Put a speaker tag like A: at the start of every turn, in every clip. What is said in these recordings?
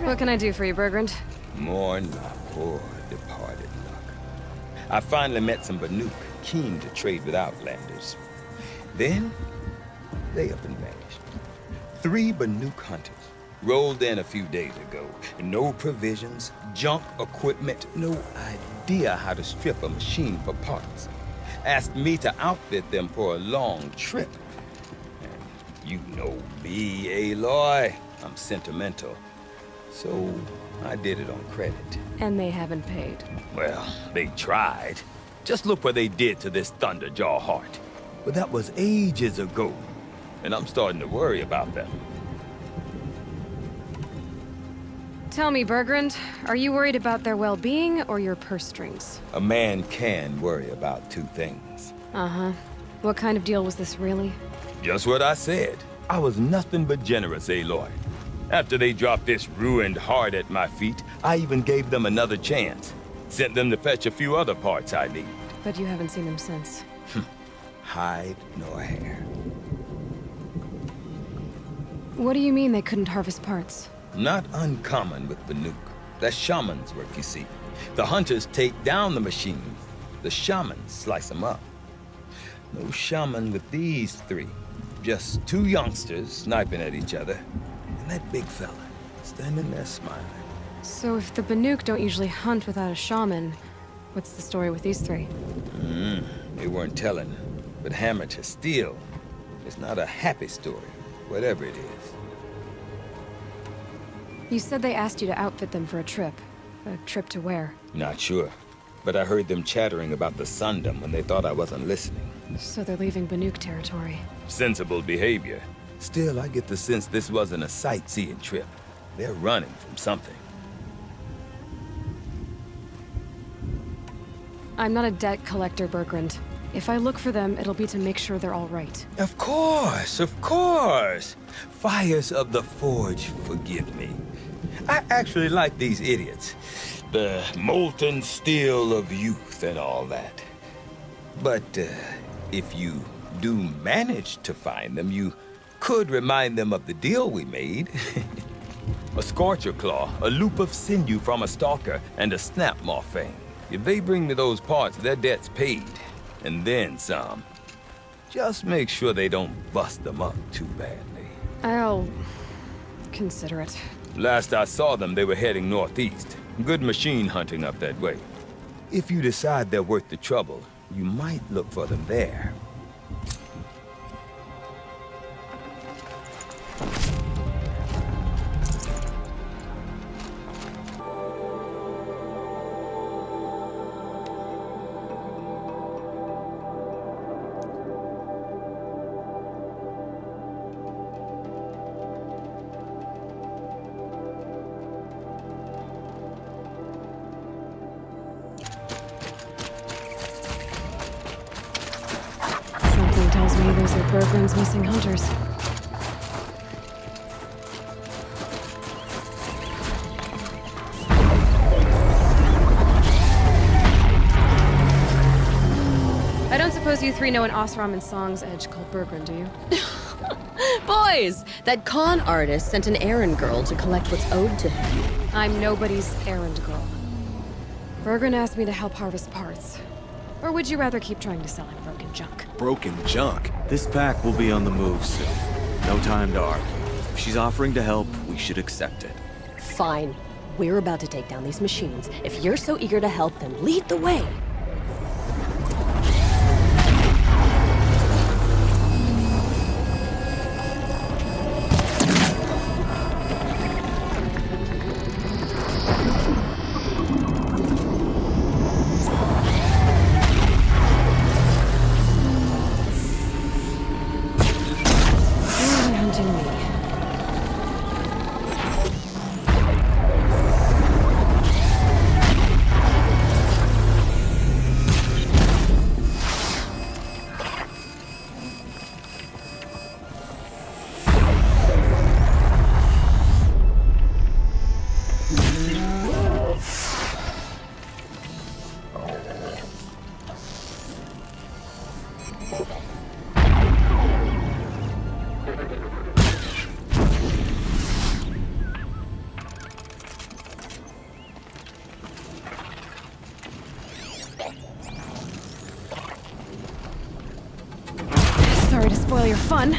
A: What can I do for you, Bergrand?
B: Mourn my poor departed luck. I finally met some Banuk, keen to trade with Outlanders. Then, they up and vanished. 3 Banuk hunters rolled in a few days ago. No provisions, junk equipment, no idea how to strip a machine for parts. Asked me to outfit them for a long trip. And you know me, Aloy. I'm sentimental. So I did it on credit.
A: And they haven't paid.
B: Well, they tried. Just look what they did to this Thunderjaw heart. But that was ages ago. And I'm starting to worry about them.
A: Tell me, Bergrand, are you worried about their well-being or your purse strings?
B: A man can worry about 2 things.
A: Uh-huh. What kind of deal was this, really?
B: Just what I said. I was nothing but generous, Aloy. After they dropped this ruined heart at my feet, I even gave them another chance. Sent them to fetch a few other parts I need.
A: But you haven't seen them since.
B: Hide nor hair.
A: What do you mean they couldn't harvest parts?
B: Not uncommon with Banuk. That's shaman's work, you see. The hunters take down the machines. The shamans slice them up. No shaman with these 3. Just 2 youngsters sniping at each other. And that big fella, standing there smiling.
A: So if the Banuk don't usually hunt without a shaman, what's the story with these 3?
B: They weren't telling. But hammer to steel. It's not a happy story, whatever it is.
A: You said they asked you to outfit them for a trip. A trip to where?
B: Not sure. But I heard them chattering about the Sundom when they thought I wasn't listening.
A: So they're leaving Banuk territory.
B: Sensible behavior. Still, I get the sense this wasn't a sightseeing trip. They're running from something.
A: I'm not a debt collector, Bergrand. If I look for them, it'll be to make sure they're all right.
B: Of course, of course. Fires of the Forge, forgive me. I actually like these idiots. The molten steel of youth and all that. But if you do manage to find them, you could remind them of the deal we made. A Scorcher Claw, a loop of sinew from a stalker, and a snap moth fang. If they bring me those parts, their debt's paid. And then some. Just make sure they don't bust them up too badly.
A: I'll consider it.
B: Last I saw them, they were heading northeast. Good machine hunting up that way. If you decide they're worth the trouble, you might look for them there.
A: Something tells me those are Bergrand's missing hunters. I don't suppose you 3 know an Osram and Song's edge called Bergrand, do you?
C: Boys, that con artist sent an errand girl to collect what's owed to him.
A: I'm nobody's errand girl. Bergrand asked me to help harvest parts. Or would you rather keep trying to sell him broken junk?
D: Broken junk? This pack will be on the move soon. No time to argue. If she's offering to help, we should accept it.
C: Fine. We're about to take down these machines. If you're so eager to help, then lead the way.
A: Sorry to spoil your fun.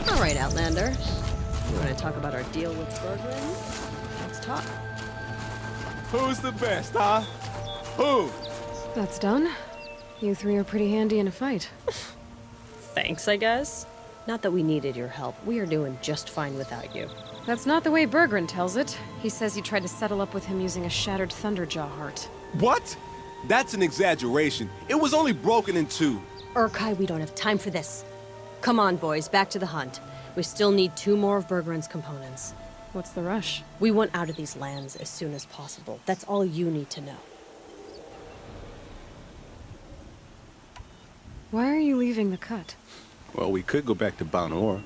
C: All right, Outlander. You want to talk about our deal with Bugren? Let's talk.
E: Who's the best, huh? Who?
A: That's done. You three are pretty handy in a fight.
C: Thanks, I guess. Not that we needed your help. We are doing just fine without you.
A: That's not the way Bergren tells it. He says you tried to settle up with him using a shattered Thunderjaw heart.
E: What? That's an exaggeration. It was only broken in two.
C: Urkai, we don't have time for this. Come on, boys, back to the hunt. We still need 2 more of Bergren's components.
A: What's the rush?
C: We want out of these lands as soon as possible. That's all you need to know.
A: Why are you leaving the cut?
E: Well, we could go back to Banor.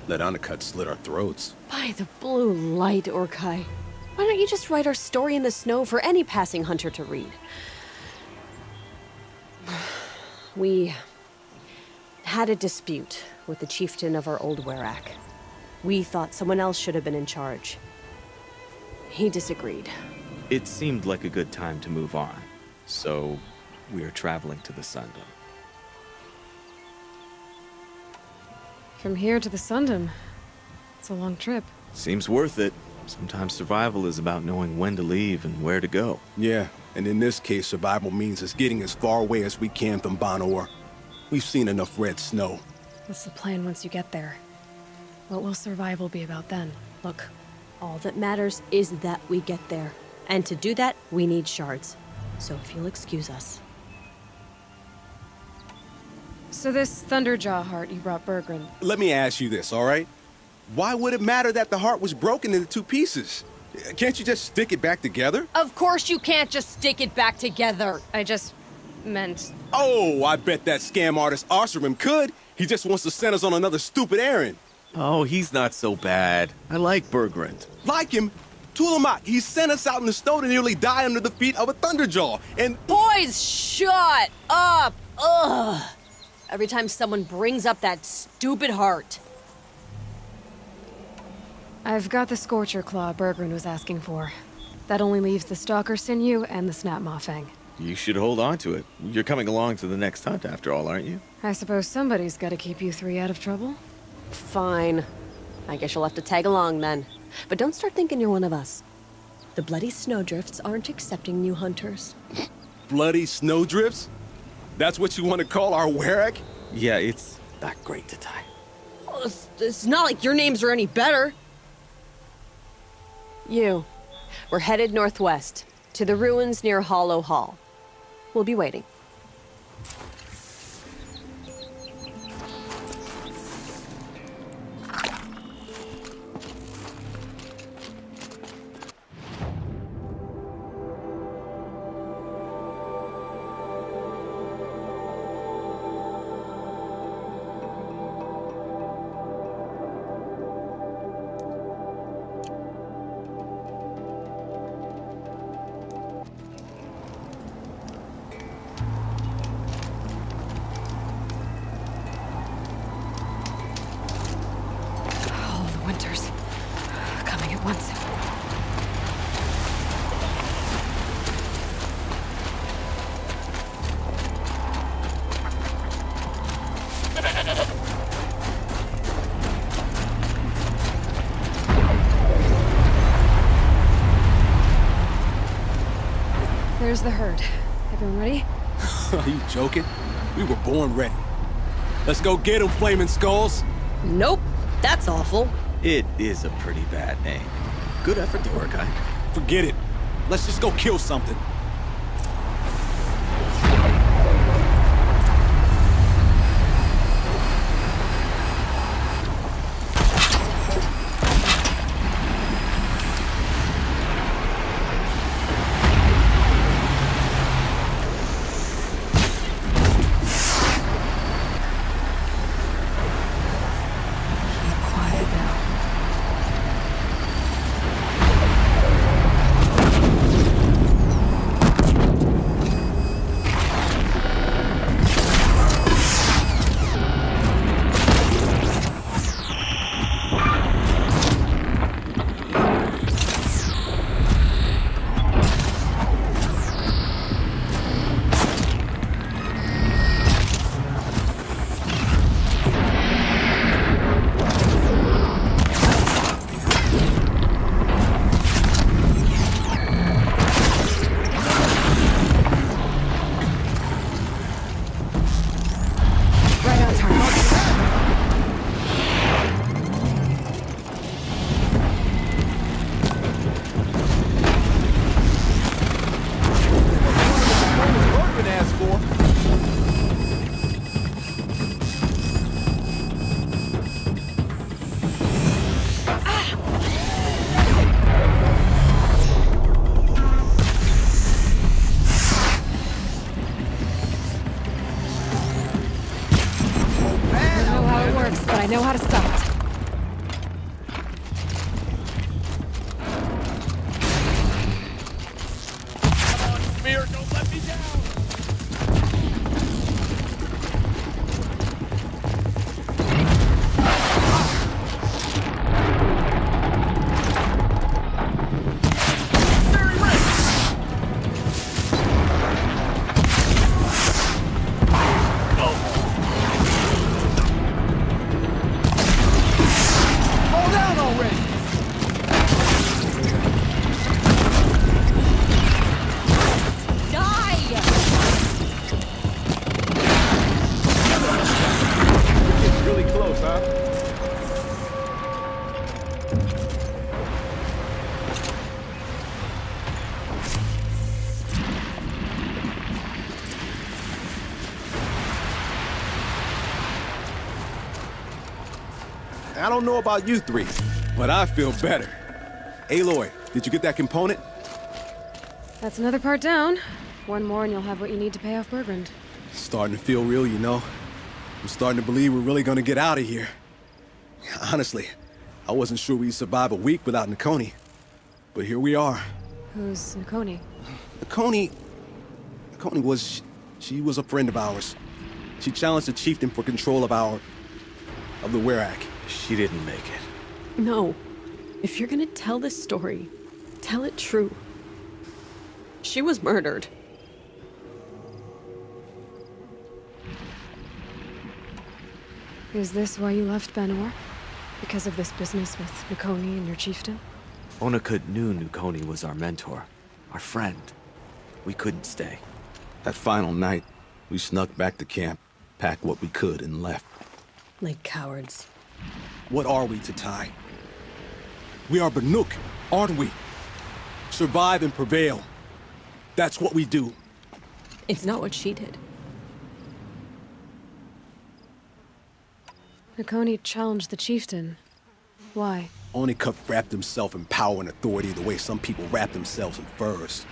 E: Let Undercut slit our throats.
C: By the blue light, Urkai. Why don't you just write our story in the snow for any passing hunter to read? We had a dispute with the chieftain of our old Werak. We thought someone else should have been in charge. He disagreed.
D: It seemed like a good time to move on, so we're traveling to the Sundom.
A: From here to the Sundom. It's a long trip.
D: Seems worth it. Sometimes survival is about knowing when to leave and where to go.
E: Yeah, and in this case, survival means us getting as far away as we can from Banor. We've seen enough red snow.
A: What's the plan once you get there? What will survival be about then?
C: Look, all that matters is that we get there. And to do that, we need shards. So if you'll excuse us.
A: So this Thunderjaw heart you brought Bergren.
E: Let me ask you this, all right? Why would it matter that the heart was broken into 2 pieces? Can't you just stick it back together?
C: Of course you can't just stick it back together.
A: I just meant...
E: Oh, I bet that scam artist Arsarim could. He just wants to send us on another stupid errand.
D: Oh, he's not so bad. I like Bergrand.
E: Like him? Tulamak, he sent us out in the snow to nearly die under the feet of a Thunderjaw, and...
C: Boys, shut up! Ugh! Every time someone brings up that stupid heart.
A: I've got the Scorcher Claw Bergren was asking for. That only leaves the Stalker Sinew and the Snap Maw Fang.
D: You should hold on to it. You're coming along to the next hunt after all, aren't you?
A: I suppose somebody's got to keep you 3 out of trouble.
C: Fine. I guess you'll have to tag along then. But don't start thinking you're one of us. The Bloody Snowdrifts aren't accepting new hunters.
E: Bloody snowdrifts? That's what you want to call our Werak?
D: Yeah, it's not great to tie.
C: Oh, it's not like your names are any better. We're headed northwest, to the ruins near Hollow Hall. We'll be waiting.
A: winters. Coming at once. There's the herd. Everyone ready?
E: Are you joking? We were born ready. Let's go get them, Flaming Skulls.
C: Nope, that's awful.
D: It is a pretty bad name. Good effort though, guy.
E: Forget it. Let's just go kill something.
A: But I know how to stop it.
E: Spear, don't let me down! I don't know about you three, but I feel better. Aloy, did you get that component?
A: That's another part down. One more and you'll have what you need to pay off Bergrand.
E: Starting to feel real, you know. I'm starting to believe we're really gonna get out of here. Honestly, I wasn't sure we'd survive a week without Nakoni. But here we are.
A: Who's Nakoni?
E: Nakoni was... she was a friend of ours. She challenged the chieftain for control of the Werak.
D: She didn't make it.
C: No. If you're gonna tell this story, tell it true. She was murdered.
A: Is this why you left Banor? Because of this business with Nakoni and your chieftain?
D: Onakut knew Nakoni was our mentor, our friend. We couldn't stay.
E: That final night, we snuck back to camp, packed what we could, and left.
C: Like cowards.
E: What are we to Ty? We are Banuk, aren't we? Survive and prevail. That's what we do.
C: It's not what she did.
A: Nakoni challenged the chieftain. Why?
E: Onakut wrapped himself in power and authority the way some people wrap themselves in furs.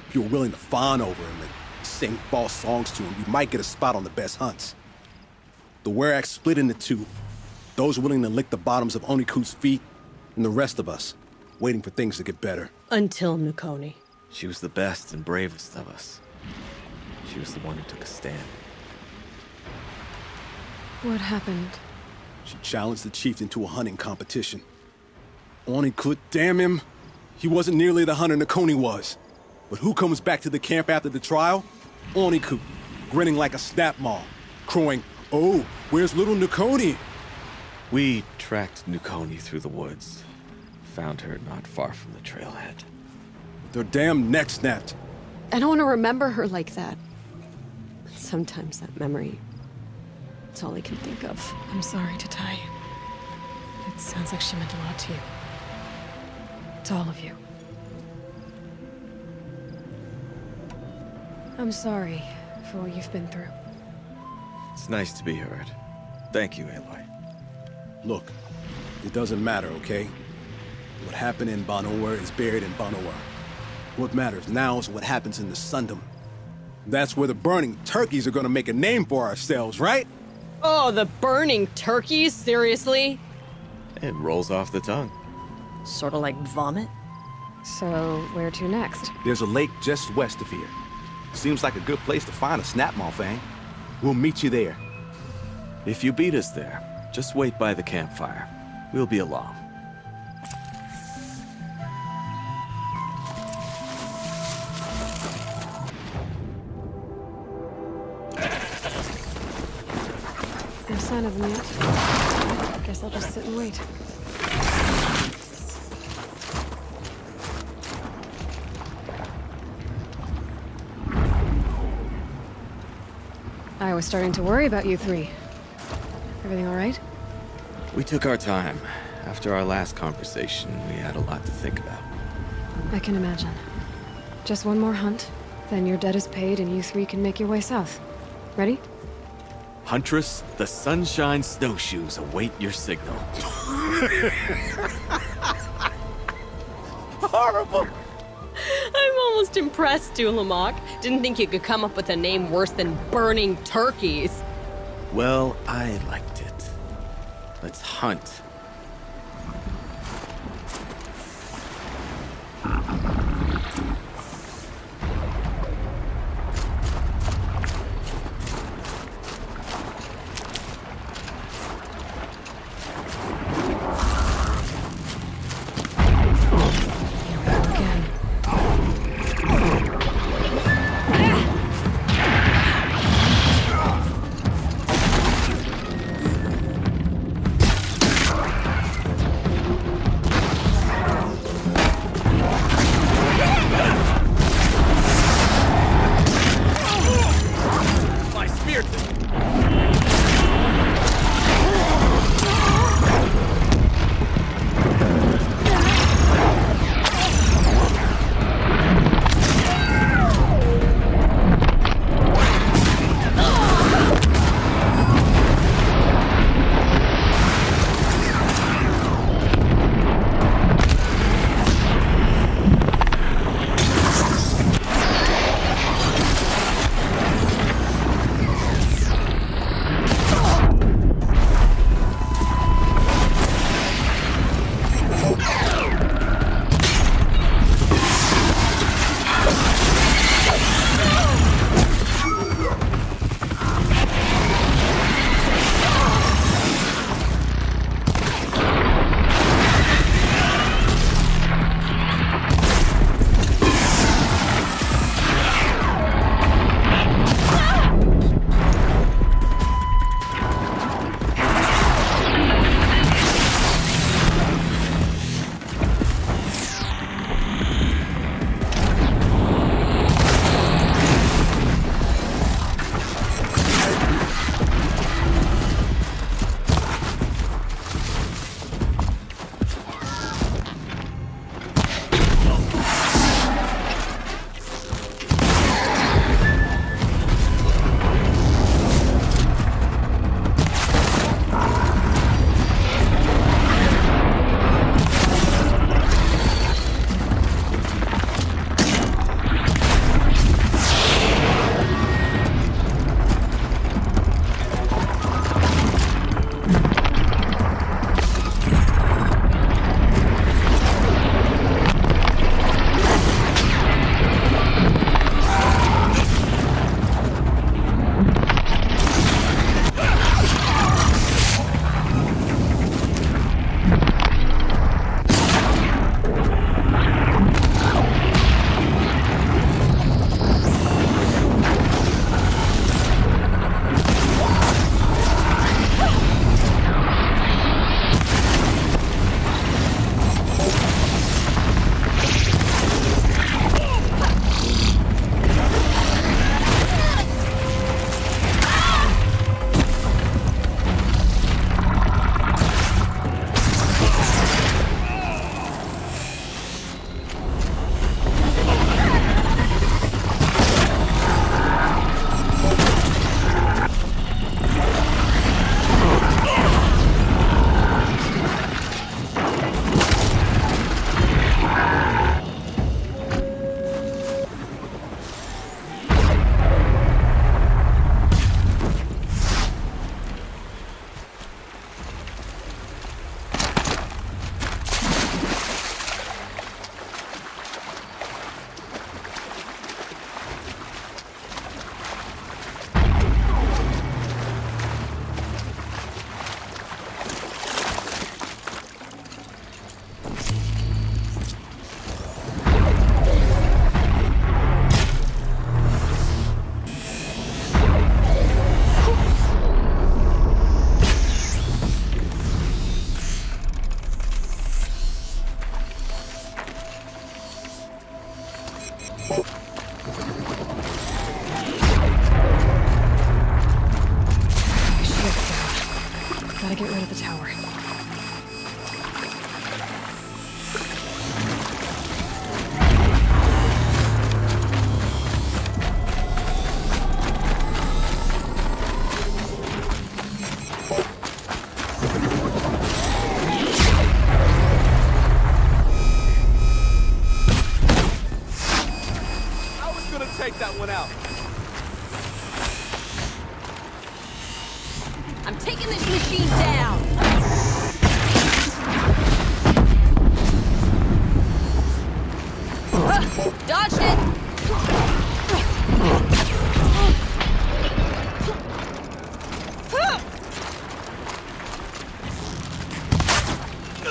E: If you were willing to fawn over him and sing false songs to him, you might get a spot on the best hunts. The Werak split into two. Those willing to lick the bottoms of Onakut's feet, and the rest of us, waiting for things to get better.
C: Until Nakoni.
D: She was the best and bravest of us. She was the one who took a stand.
A: What happened?
E: She challenged the chieftain to a hunting competition. Oni could, damn him. He wasn't nearly the hunter Nakoni was. But who comes back to the camp after the trial? Oniku, grinning like a snap maw, crowing, "Oh, where's little Nakoni?"
D: We tracked Nukoni through the woods. Found her not far from the trailhead.
E: Their damn neck snapped.
C: I don't want to remember her like that. Sometimes that memory, it's all I can think of.
A: I'm sorry, Tatai. It sounds like she meant a lot to you. To all of you. I'm sorry for what you've been through.
D: It's nice to be heard. Thank you, Aloy.
E: Look, it doesn't matter, okay? What happened in Banowar is buried in Banowar. What matters now is what happens in the Sundom. That's where the burning turkeys are gonna make a name for ourselves, right?
C: Oh, the burning turkeys? Seriously?
D: It rolls off the tongue.
C: Sort of like vomit?
A: So, where to next?
F: There's a lake just west of here. Seems like a good place to find a snapmaw fang. We'll meet you there.
D: If you beat us there, just wait by the campfire. We'll be along.
A: No sign of them yet. Guess I'll just sit and wait. I was starting to worry about you three. Everything all right?
D: We took our time. After our last conversation, we had a lot to think about.
A: I can imagine. Just one more hunt, then your debt is paid and you three can make your way south. Ready?
D: Huntress, the Sunshine Snowshoes await your signal.
F: Horrible!
C: I'm almost impressed, Dulamok. Didn't think you could come up with a name worse than burning turkeys.
D: Well, I liked it. Let's hunt.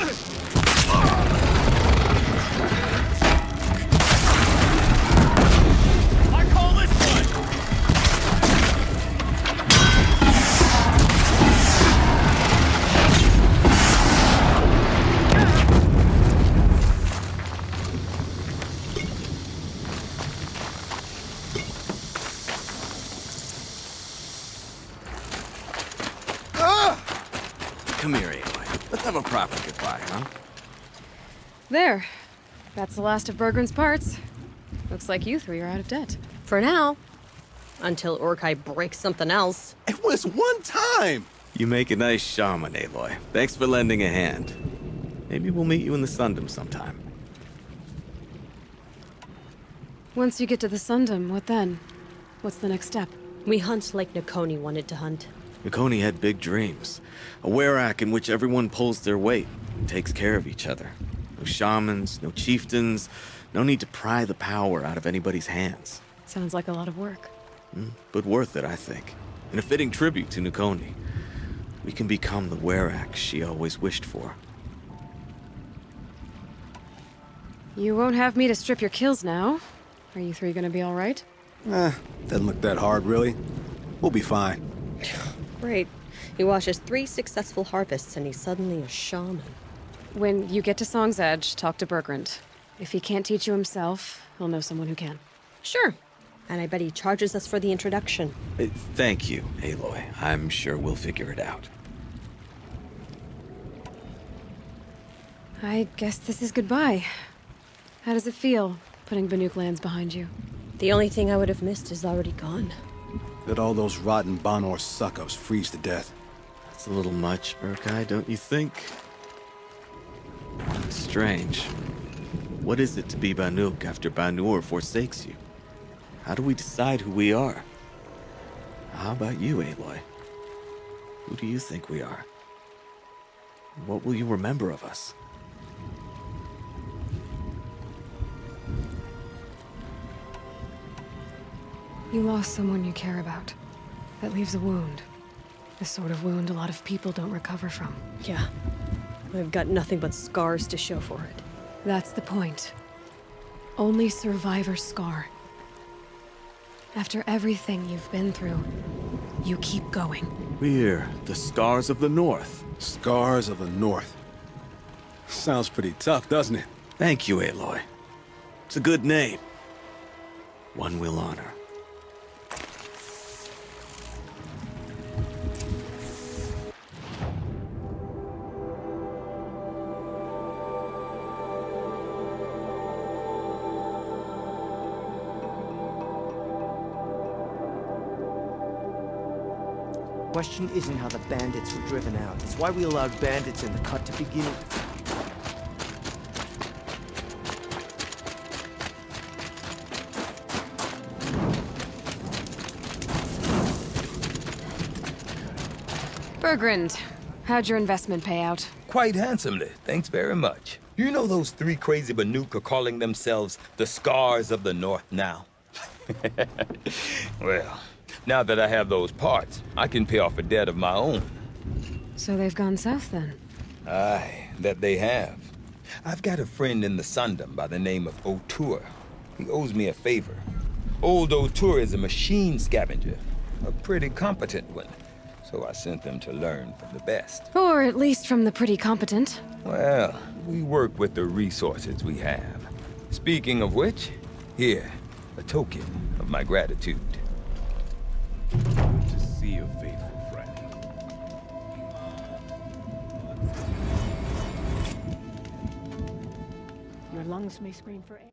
F: I call this one!
D: Come here, Aloy. Let's have a proper goodbye, huh?
A: There. That's the last of Bergren's parts. Looks like you three are out of debt.
C: For now. Until Orkai breaks something else.
E: It was one time!
D: You make a nice shaman, Aloy. Thanks for lending a hand. Maybe we'll meet you in the Sundom sometime.
A: Once you get to the Sundom, what then? What's the next step?
C: We hunt like Nakoni wanted to hunt.
D: Nakoni had big dreams. A werak in which everyone pulls their weight and takes care of each other. No shamans, no chieftains, no need to pry the power out of anybody's hands.
A: Sounds like a lot of work.
D: But worth it, I think. And a fitting tribute to Nakoni. We can become the werak she always wished for.
A: You won't have me to strip your kills now. Are you three gonna be alright?
E: Doesn't look that hard, really. We'll be fine.
C: Great. He watches 3 successful harvests and he's suddenly a shaman.
A: When you get to Song's Edge, talk to Bergrend. If he can't teach you himself, he'll know someone who can.
C: Sure. And I bet he charges us for the introduction.
D: Thank you, Aloy. I'm sure we'll figure it out.
A: I guess this is goodbye. How does it feel, putting Banuk lands behind you?
C: The only thing I would have missed is already gone.
E: Let all those rotten Banor suck-ups freeze to death.
D: That's a little much, Urkai, don't you think? Strange. What is it to be Banuk after Banur forsakes you? How do we decide who we are? How about you, Aloy? Who do you think we are? What will you remember of us?
A: You lost someone you care about. That leaves a wound. The sort of wound a lot of people don't recover from.
C: Yeah. I've got nothing but scars to show for it.
A: That's the point. Only survivor's scar. After everything you've been through, you keep going.
D: We're the Scars of the North.
E: Scars of the North. Sounds pretty tough, doesn't it?
D: Thank you, Aloy. It's a good name. One we'll honor.
G: Question isn't how the bandits were driven out. It's why we allowed bandits in the cut to begin with.
A: Bergrend, how'd your investment pay out?
B: Quite handsomely, thanks very much. You know those 3 crazy Banuk are calling themselves the Scars of the North now? Well, now that I have those parts, I can pay off a debt of my own.
A: So they've gone south then?
B: Aye, that they have. I've got a friend in the Sundom by the name of O'Toole. He owes me a favor. Old O'Toole is a machine scavenger, a pretty competent one. So I sent them to learn from the best.
A: Or at least from the pretty competent.
B: Well, we work with the resources we have. Speaking of which, here, a token of my gratitude.
F: Good to see a faithful friend.
G: Your lungs may scream for air.